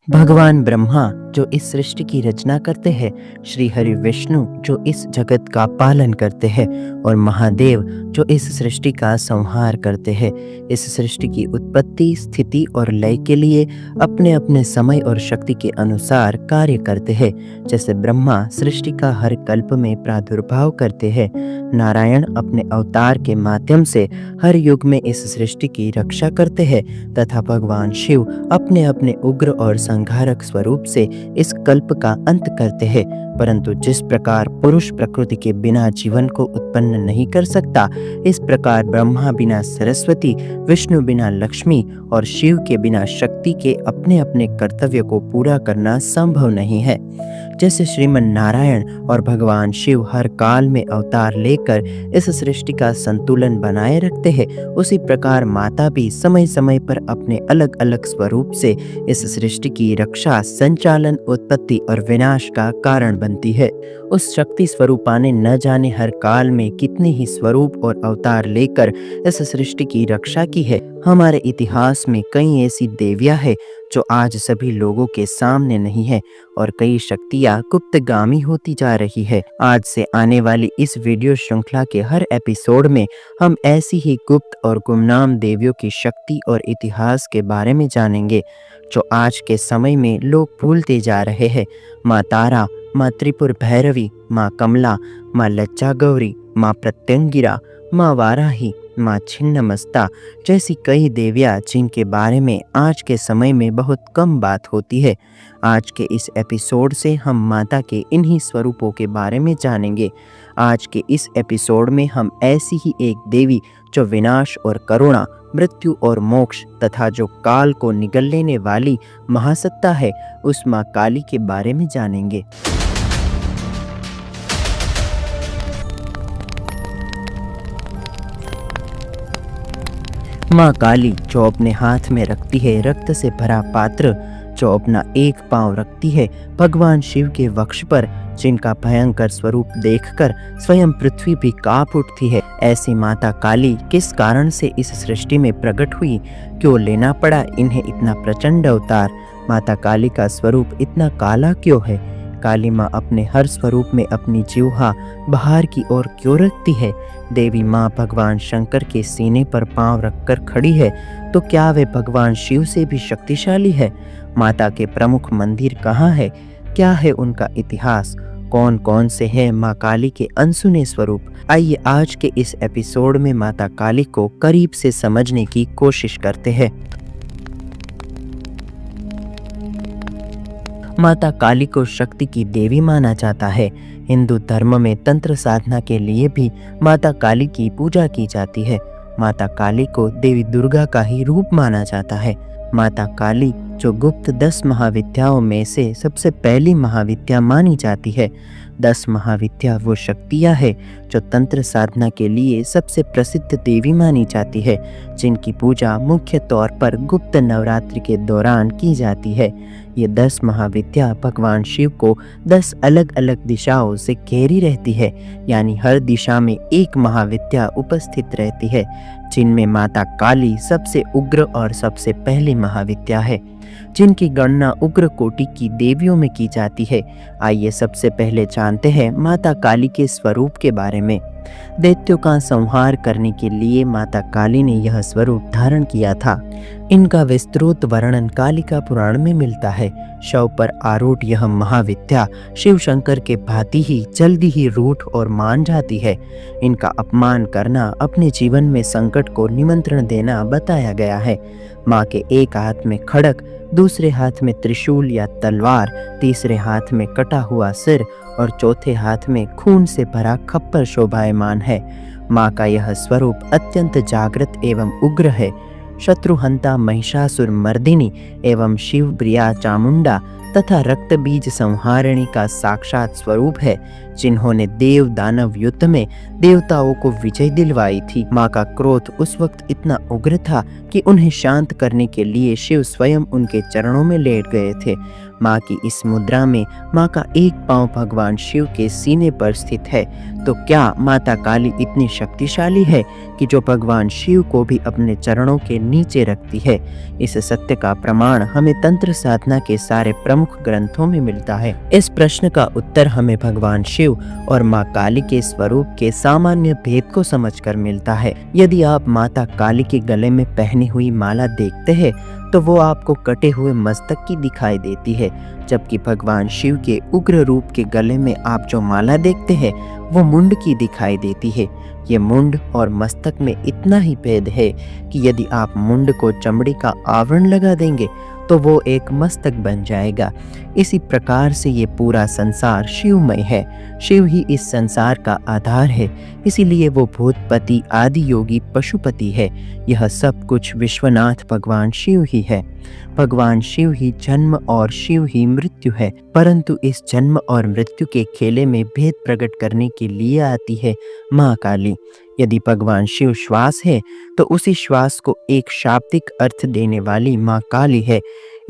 भगवान ब्रह्मा जो इस सृष्टि की रचना करते हैं, श्री हरि विष्णु जो इस जगत का पालन करते हैं और महादेव जो इस सृष्टि का संहार करते हैं। इस सृष्टि की उत्पत्ति, स्थिति और लय के लिए अपने अपने समय और शक्ति के अनुसार कार्य करते हैं। जैसे ब्रह्मा सृष्टि का हर कल्प में प्रादुर्भाव करते हैं, नारायण अपने अवतार के माध्यम से हर युग में इस सृष्टि की रक्षा करते हैं तथा भगवान शिव अपने अपने उग्र और संहारक स्वरूप से इस कल्प का अंत करते हैं। परंतु जिस प्रकार पुरुष प्रकृति के बिना जीवन को उत्पन्न नहीं कर सकता, इस प्रकार ब्रह्मा बिना सरस्वती, विष्णु बिना लक्ष्मी और शिव के बिना शक्ति के अपने अपने कर्तव्य को पूरा करना संभव नहीं है। जैसे श्रीमन नारायण और भगवान शिव हर काल में अवतार लेकर इस सृष्टि का संतुलन बनाए रखते हैं, उसी प्रकार माता भी समय समय पर अपने अलग अलग स्वरूप से इस सृष्टि की रक्षा, संचालन, उत्पत्ति और विनाश का कारण बनती है। उस शक्ति स्वरूपा ने न जाने हर काल में कितने ही स्वरूप और अवतार लेकर इस सृष्टि की रक्षा की है। हमारे इतिहास में कई ऐसी देवियां हैं जो आज सभी लोगों के सामने नहीं है और कई शक्तियां गुप्तगामी होती जा रही है। आज से आने वाली इस वीडियो श्रृंखला के हर एपिसोड में हम ऐसी ही गुप्त और गुमनाम देवियों की शक्ति और इतिहास के बारे में जानेंगे जो आज के समय में लोग भूलते जा रहे हैं। माँ तारा, माँ त्रिपुर भैरवी, माँ कमला, माँ लज्जा गौरी, माँ प्रत्यंगिरा, माँ वाराही, माँ छिन्नमस्ता जैसी कई देवियाँ जिनके बारे में आज के समय में बहुत कम बात होती है। आज के इस एपिसोड से हम माता के इन्हीं स्वरूपों के बारे में जानेंगे। आज के इस एपिसोड में हम ऐसी ही एक देवी जो विनाश और करुणा, मृत्यु और मोक्ष तथा जो काल को निगल लेने वाली महासत्ता है, उस माँ काली के बारे में जानेंगे। माँ काली जो अपने हाथ में रखती है रक्त से भरा पात्र, जो अपना एक पांव रखती है भगवान शिव के वक्ष पर, जिनका भयंकर स्वरूप देखकर स्वयं पृथ्वी भी कांप उठती है। ऐसी माता काली किस कारण से इस सृष्टि में प्रकट हुई? क्यों लेना पड़ा इन्हें इतना प्रचंड अवतार? माता काली का स्वरूप इतना काला क्यों है? काली माँ अपने हर स्वरूप में अपनी जिह्वा बाहर की ओर क्यों रखती है? देवी माँ भगवान शंकर के सीने पर पांव रखकर खड़ी है, तो क्या वे भगवान शिव से भी शक्तिशाली है? माता के प्रमुख मंदिर कहाँ है? क्या है उनका इतिहास? कौन कौन से हैं माँ काली के अनसुने स्वरूप? आइए आज के इस एपिसोड में माता काली को करीब से समझने की कोशिश करते हैं। माता काली को शक्ति की देवी माना जाता है। हिंदू धर्म में तंत्र साधना के लिए भी माता काली की पूजा की जाती है। माता काली को देवी दुर्गा का ही रूप माना जाता है। माता काली जो गुप्त 10 महाविद्याओं में से सबसे पहली महाविद्या मानी जाती है। 10 महाविद्या वो शक्तियाँ है जो तंत्र साधना के लिए सबसे प्रसिद्ध देवी मानी जाती है, जिनकी पूजा मुख्य तौर पर गुप्त नवरात्रि के दौरान की जाती है। ये 10 महाविद्या भगवान शिव को 10 अलग अलग दिशाओं से घेरी रहती है, यानी हर दिशा में एक महाविद्या उपस्थित रहती है, जिनमें माता काली सबसे उग्र और सबसे पहली महाविद्या है, जिनकी गणना उग्र कोटि की देवियों में की जाती है। आइए सबसे पहले जानते हैं माता काली के स्वरूप के बारे में। दैत्यों का संहार करने के लिए माता काली ने यह स्वरूप धारण किया था। इनका विस्तृत वर्णन कालिका पुराण में मिलता है। शव पर आरूढ़ यह महाविद्या शिव शंकर के भांति ही जल्दी ही रूठ और मान जाती है। इनका अपमान करना अपने जीवन में संकट को निमंत्रण देना बताया गया है। माँ के एक हाथ में खड़ग, दूसरे हाथ में त्रिशूल या तलवार, तीसरे हाथ में कटा हुआ सिर और चौथे हाथ में खून से भरा खप्पर शोभायमान है। माँ का यह स्वरूप अत्यंत जागृत एवं उग्र है। शत्रुहंता महिषासुर मर्दिनी एवं शिव प्रिया चामुंडा तथा रक्त बीज संहारिणी का साक्षात स्वरूप है, जिन्होंने देव दानव युद्ध में देवताओं को विजय दिलवाई थी। माँ का क्रोध उस वक्त इतना उग्र था कि उन्हें शांत करने के लिए शिव स्वयं उनके चरणों में लेट गए थे। माँ की इस मुद्रा में माँ का एक पांव भगवान शिव के सीने पर स्थित है। तो क्या माता काली इतनी शक्तिशाली है कि जो भगवान शिव को भी अपने चरणों के नीचे रखती है? इस सत्य का प्रमाण हमें तंत्र साधना के सारे प्रमुख ग्रंथों में मिलता है। इस प्रश्न का उत्तर हमें भगवान शिव और माँ काली के स्वरूप के सामान्य भेद को समझकर मिलता है। यदि आप माता काली के गले में पहनी हुई माला देखते हैं तो वो आपको कटे हुए मस्तक की दिखाई देती है, जबकि भगवान शिव के उग्र रूप के गले में आप जो माला देखते हैं वो मुंड की दिखाई देती है। ये मुंड और मस्तक में इतना ही भेद है कि यदि आप मुंड को चमड़ी का आवरण लगा देंगे तो वो एक मस्तक बन जाएगा। इसी प्रकार से ये पूरा संसार शिवमय है। शिव ही इस संसार का आधार है, इसीलिए वो भूतपति, आदि योगी, पशुपति है। यह सब कुछ विश्वनाथ भगवान शिव ही है। भगवान शिव ही जन्म और शिव ही मृत्यु है, परंतु इस जन्म और मृत्यु के खेले में भेद प्रकट करने के लिए आती है माँ काली। यदि भगवान शिव श्वास है तो उसी श्वास को एक शाब्दिक अर्थ देने वाली माँ काली है।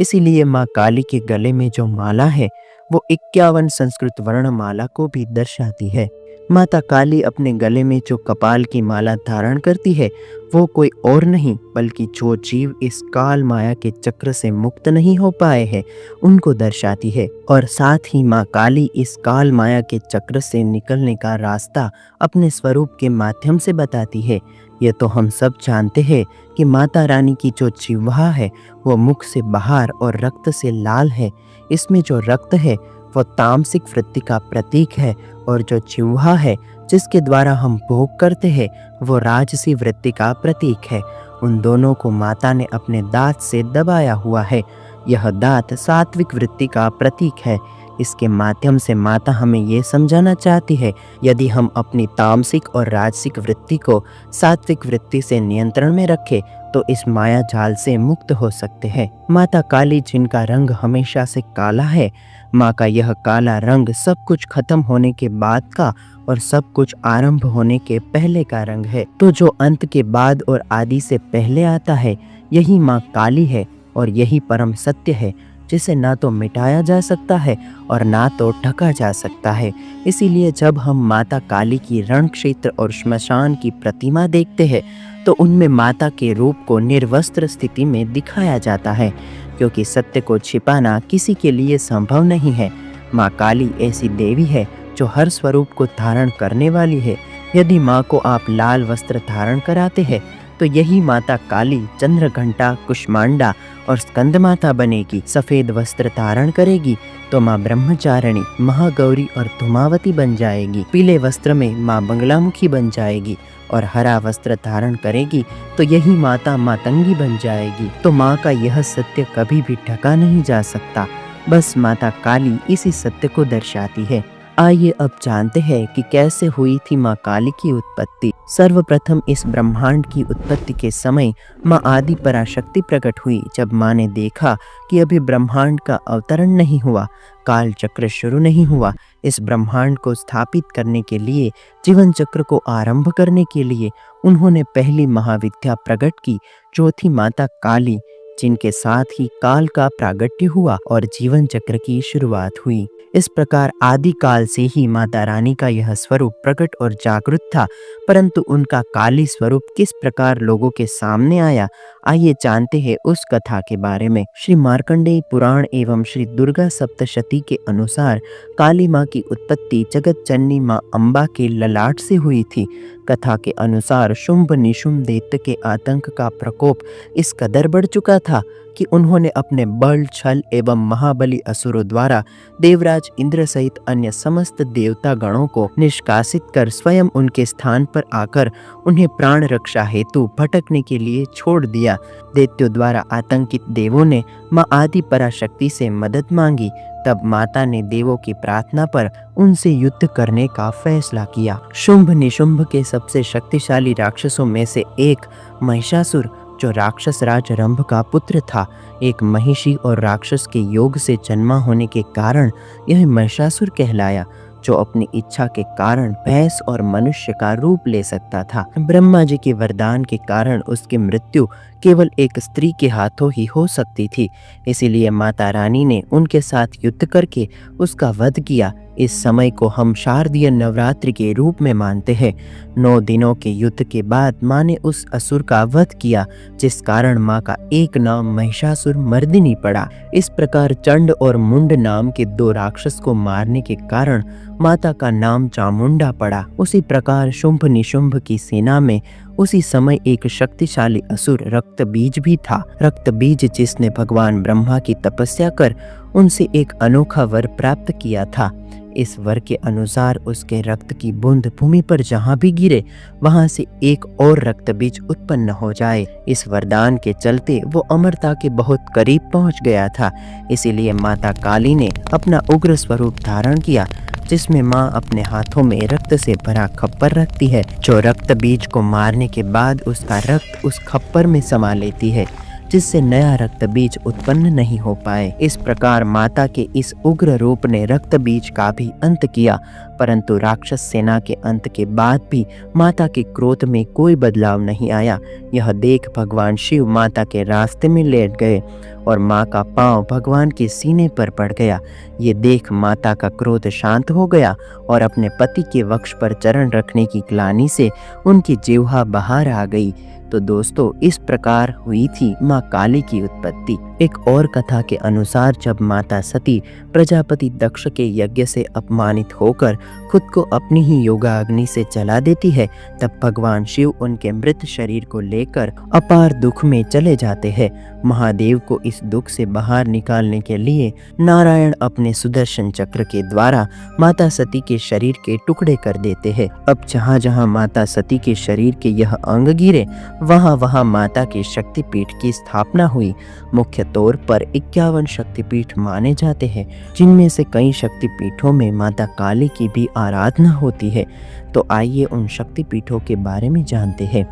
इसीलिए माँ काली के गले में जो माला है वो 51 संस्कृत वर्ण माला को भी दर्शाती है। माता काली अपने गले में जो कपाल की माला धारण करती है वो कोई और नहीं बल्कि जो जीव इस काल माया के चक्र से मुक्त नहीं हो पाए हैं उनको दर्शाती है, और साथ ही माँ काली इस काल माया के चक्र से निकलने का रास्ता अपने स्वरूप के माध्यम से बताती है। ये तो हम सब जानते हैं कि माता रानी की जो जिह्वा है वो मुख से बाहर और रक्त से लाल है। इसमें जो रक्त है वो तामसिक वृत्ति का प्रतीक है, और जो जिह्वा है जिसके द्वारा हम भोग करते हैं वो राजसी वृत्ति का प्रतीक है। उन दोनों को माता ने अपने दांत से दबाया हुआ है। यह दांत सात्विक वृत्ति का प्रतीक है। इसके माध्यम से माता हमें ये समझाना चाहती है, यदि हम अपनी तामसिक और राजसिक वृत्ति को सात्विक वृत्ति से नियंत्रण में रखें तो इस माया जाल से मुक्त हो सकते हैं। माता काली जिनका रंग हमेशा से काला है, माँ का यह काला रंग सब कुछ खत्म होने के बाद का और सब कुछ आरंभ होने के पहले का रंग है। तो जो अंत के बाद और आदि से पहले आता है यही माँ काली है, और यही परम सत्य है जिसे ना तो मिटाया जा सकता है और ना तो ढका जा सकता है। इसीलिए जब हम माता काली की रण क्षेत्र और श्मशान की प्रतिमा देखते हैं तो उनमें माता के रूप को निर्वस्त्र स्थिति में दिखाया जाता है, क्योंकि सत्य को छिपाना किसी के लिए संभव नहीं है। माँ काली ऐसी देवी है जो हर स्वरूप को धारण करने वाली है। यदि माँ को आप लाल वस्त्र धारण कराते हैं तो यही माता काली चंद्रघंटा, कुष्मांडा और स्कंद माता बनेगी। सफेद वस्त्र धारण करेगी तो माँ ब्रह्मचारिणी, महागौरी और धूमावती बन जाएगी। पीले वस्त्र में माँ बंगलामुखी बन जाएगी, और हरा वस्त्र धारण करेगी तो यही माता मातंगी बन जाएगी। तो माँ का यह सत्य कभी भी ढका नहीं जा सकता। बस माता काली इसी सत्य को दर्शाती है। आइए अब जानते हैं कि कैसे हुई थी माँ काली की उत्पत्ति। सर्वप्रथम इस ब्रह्मांड की उत्पत्ति के समय माँ आदि पराशक्ति प्रकट हुई। जब माँ ने देखा कि अभी ब्रह्मांड का अवतरण नहीं हुआ, काल चक्र शुरू नहीं हुआ, इस ब्रह्मांड को स्थापित करने के लिए, जीवन चक्र को आरंभ करने के लिए उन्होंने पहली महाविद्या प्रकट की, जो थी माता काली, जिनके साथ ही काल का प्रागट्य हुआ और जीवन चक्र की शुरुआत हुई। इस प्रकार आदि काल से ही माता रानी का यह स्वरूप प्रकट और जागृत था, परंतु उनका काली स्वरूप किस प्रकार लोगों के सामने आया, आइए जानते हैं उस कथा के बारे में। श्री मार्कंडेय पुराण एवं श्री दुर्गा सप्तशती के अनुसार काली माँ की उत्पत्ति जगत जननी माँ अम्बा के ललाट से हुई थी। कथा के अनुसार शुंभ निशुंभ दैत्य के आतंक का प्रकोप इस कदर बढ़ चुका था कि उन्होंने अपने बल, छल एवं महाबली असुरों द्वारा देवराज इंद्र सहित अन्य समस्त देवता गणों को निष्कासित कर स्वयं उनके स्थान पर आकर उन्हें प्राण रक्षा हेतु भटकने के लिए छोड़ दिया। दैत्यों द्वारा आतंकित देवों ने माँ आदि पराशक्ति से मदद मांगी। तब माता ने देवों की प्रार्थना पर उनसे युद्ध करने का फैसला किया। शुंभ निशुंभ के सबसे शक्तिशाली राक्षसों में से एक महिषासुर, जो राक्षस राज रंभ का पुत्र था, एक महिषी और राक्षस के योग से जन्मा होने के कारण यह महिषासुर कहलाया। जो अपनी इच्छा के कारण भैंस और मनुष्य का रूप ले सकता था। ब्रह्मा जी के वरदान के कारण उसकी मृत्यु केवल एक स्त्री के हाथों ही हो सकती थी। इसीलिए माता रानी ने उनके साथ युद्ध करके उसका वध किया। इस समय को हम शारदीय नवरात्रि के रूप में मानते हैं। 9 दिनों के युद्ध के बाद माँ ने उस असुर का वध किया, जिस कारण माँ का एक नाम महिषासुर मर्दिनी पड़ा। इस प्रकार चंड और मुंड नाम के 2 राक्षस को मारने के कारण माता का नाम चामुंडा पड़ा। उसी प्रकार शुंभ निशुंभ की सेना में उसी समय एक शक्तिशाली असुर रक्तबीज भी था। रक्तबीज जिसने भगवान ब्रह्मा की तपस्या कर उनसे एक अनोखा वर प्राप्त किया था। इस वर के अनुसार उसके रक्त की बूंद भूमि पर जहाँ भी गिरे वहां से एक और रक्तबीज उत्पन्न हो जाए। इस वरदान के चलते वो अमरता के बहुत करीब पहुंच गया था। इसीलिए माता काली ने अपना उग्र स्वरूप धारण किया, जिसमें माँ अपने हाथों में रक्त से भरा खप्पर रखती है, जो रक्त बीज को मारने के बाद उसका रक्त उस खप्पर में समा लेती है, जिससे नया रक्त बीज उत्पन्न नहीं हो पाए। इस प्रकार माता के इस उग्र रूप ने रक्त बीज का भी अंत किया, परंतु राक्षस सेना के अंत के बाद भी माता के क्रोध में कोई बदलाव नहीं आया। यह देख भगवान शिव माता के रास्ते में लेट गए और माँ का पांव भगवान के सीने पर पड़ गया। ये देख माता का क्रोध शांत हो गया और अपने पति के वक्ष पर चरण रखने की ग्लानि से उनकी जिह्वा बाहर आ गई। तो दोस्तों, इस प्रकार हुई थी माँ काली की उत्पत्ति। एक और कथा के अनुसार जब माता सती प्रजापति दक्ष के यज्ञ से अपमानित होकर खुद को अपनी ही योगा अग्नि से जला देती है, तब भगवान शिव उनके मृत शरीर को लेकर अपार दुख में चले जाते हैं। महादेव को इस दुख से बाहर निकालने के लिए नारायण अपने सुदर्शन चक्र के द्वारा माता सती के शरीर के टुकड़े कर देते हैं। अब जहाँ जहाँ माता सती के शरीर के यह अंग गिरे वहाँ वहाँ माता के शक्तिपीठ की स्थापना हुई। मुख्य तौर पर 51 शक्तिपीठ माने जाते हैं, जिनमें से कई शक्तिपीठों में माता काली की भी आराधना होती है। तो आइए उन शक्तिपीठों के बारे में जानते हैं।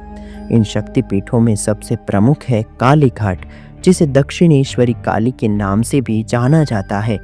इन शक्तिपीठों में सबसे प्रमुख है काली घाट, जिसे दक्षिणेश्वरी काली के नाम से भी जाना जाता है।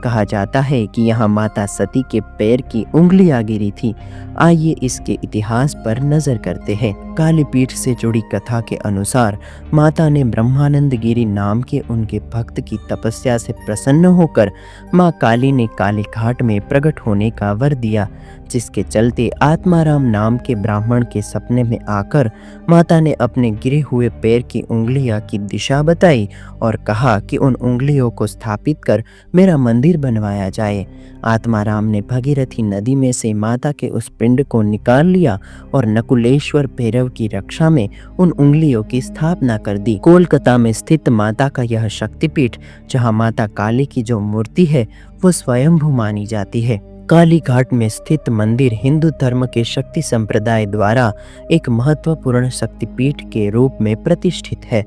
कहा जाता है कि यहाँ माता सती के पैर की उंगलियां गिरी थी। आइए इसके इतिहास पर नजर करते हैं। काली पीठ से जुड़ी कथा के अनुसार माता ने ब्रह्मानंद गिरी नाम के उनके भक्त की तपस्या से प्रसन्न होकर माँ काली ने काली घाट में प्रकट होने का वर दिया, जिसके चलते आत्माराम नाम के ब्राह्मण के सपने में आकर माता ने अपने गिरे हुए पैर की उंगलियां की दिशा बताई और कहा कि उन उंगलियों को स्थापित कर मेरा मंदिर बनवाया जाए। आत्माराम ने भगीरथी नदी में से माता के उस पिंड को निकाल लिया और नकुलेश्वर भैरव की रक्षा में उन उंगलियों की स्थापना कर दी। कोलकाता में स्थित माता का यह शक्तिपीठ, जहाँ माता काली की जो मूर्ति है वो स्वयंभू मानी जाती है। काली घाट में स्थित मंदिर हिंदू धर्म के शक्ति संप्रदाय द्वारा एक महत्वपूर्ण शक्तिपीठ के रूप में प्रतिष्ठित है।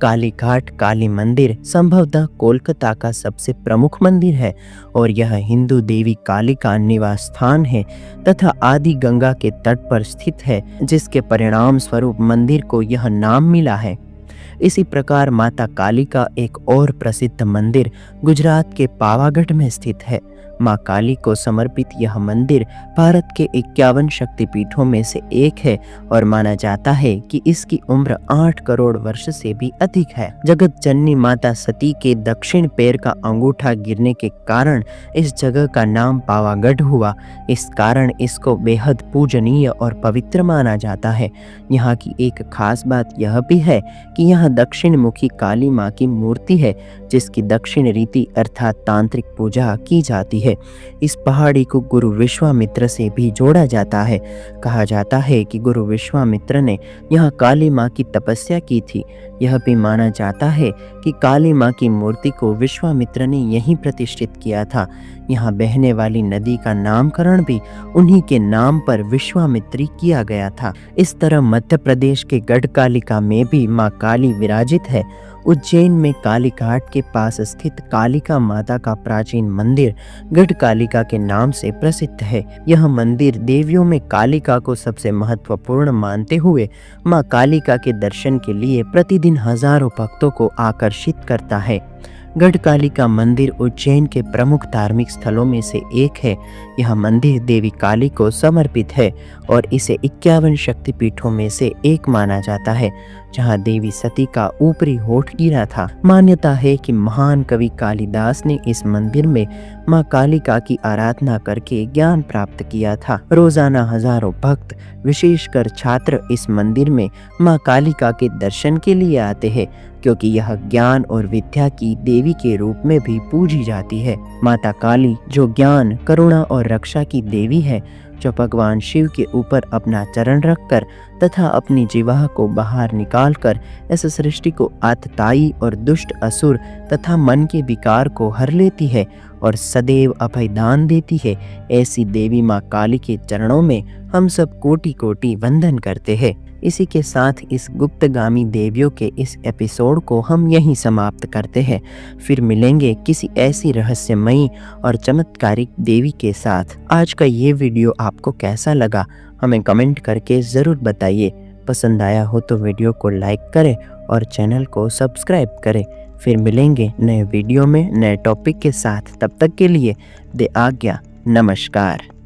काली घाट काली मंदिर संभवतः कोलकाता का सबसे प्रमुख मंदिर है और यह हिंदू देवी काली का निवास स्थान है तथा आदि गंगा के तट पर स्थित है, जिसके परिणाम स्वरूप मंदिर को यह नाम मिला है। इसी प्रकार माता काली का एक और प्रसिद्ध मंदिर गुजरात के पावागढ़ में स्थित है। माँ काली को समर्पित यह मंदिर भारत के 51 शक्तिपीठों में से एक है और माना जाता है कि इसकी उम्र 8 करोड़ वर्ष से भी अधिक है। जगत जननी माता सती के दक्षिण पैर का अंगूठा गिरने के कारण इस जगह का नाम पावागढ़ हुआ। इस कारण इसको बेहद पूजनीय और पवित्र माना जाता है। यहाँ की एक खास बात यह भी है कि यहाँ दक्षिण मुखी काली माँ की मूर्ति है, जिसकी दक्षिण रीति अर्थात तांत्रिक पूजा की जाती है। इस पहाड़ी को गुरु विश्वामित्र से भी जोड़ा जाता है। कहा जाता है कि गुरु विश्वामित्र ने यहाँ काली माँ की तपस्या की थी। यह भी माना जाता है कि काली माँ की मूर्ति को विश्वामित्र ने यहीं प्रतिष्ठित किया था। यहाँ बहने वाली नदी का नामकरण भी उन्हीं के नाम पर विश्वामित्री किया गया था। इस तरह मध्य प्रदेश के गढ़कालिका में भी माँ काली विराजित है। उज्जैन में काली घाट के पास स्थित कालिका माता का प्राचीन मंदिर गढ़कालिका के नाम से प्रसिद्ध है। यह मंदिर देवियों में कालिका को सबसे महत्वपूर्ण मानते हुए माँ कालिका के दर्शन के लिए प्रतिदिन हजारों भक्तों को आकर्षित करता है। गढ़कालिका मंदिर उज्जैन के प्रमुख धार्मिक स्थलों में से एक है। यह मंदिर देवी काली को समर्पित है और इसे 51 शक्तिपीठों में से एक माना जाता है, जहां देवी सती का ऊपरी होठ गिरा था। मान्यता है कि महान कवि कालिदास ने इस मंदिर में मां कालिका की आराधना करके ज्ञान प्राप्त किया था। रोजाना हजारों भक्त, विशेषकर छात्र, इस मंदिर में मां कालिका के दर्शन के लिए आते हैं, क्योंकि यह ज्ञान और विद्या की देवी के रूप में भी पूजी जाती है। माता काली, जो ज्ञान, करुणा और रक्षा की देवी है, जो भगवान शिव के ऊपर अपना चरण रखकर तथा अपनी जिह्वा को बाहर निकालकर इस सृष्टि को आतताई और दुष्ट असुर तथा मन के विकार को हर लेती है और सदैव अभयदान देती है, ऐसी देवी माँ काली के चरणों में हम सब कोटि कोटि वंदन करते हैं। इसी के साथ इस गुप्तगामी देवियों के इस एपिसोड को हम यहीं समाप्त करते हैं। फिर मिलेंगे किसी ऐसी रहस्यमयी और चमत्कारिक देवी के साथ। आज का ये वीडियो आपको कैसा लगा हमें कमेंट करके ज़रूर बताइए। पसंद आया हो तो वीडियो को लाइक करें और चैनल को सब्सक्राइब करें। फिर मिलेंगे नए वीडियो में नए टॉपिक के साथ। तब तक के लिए दे आज्ञा। नमस्कार।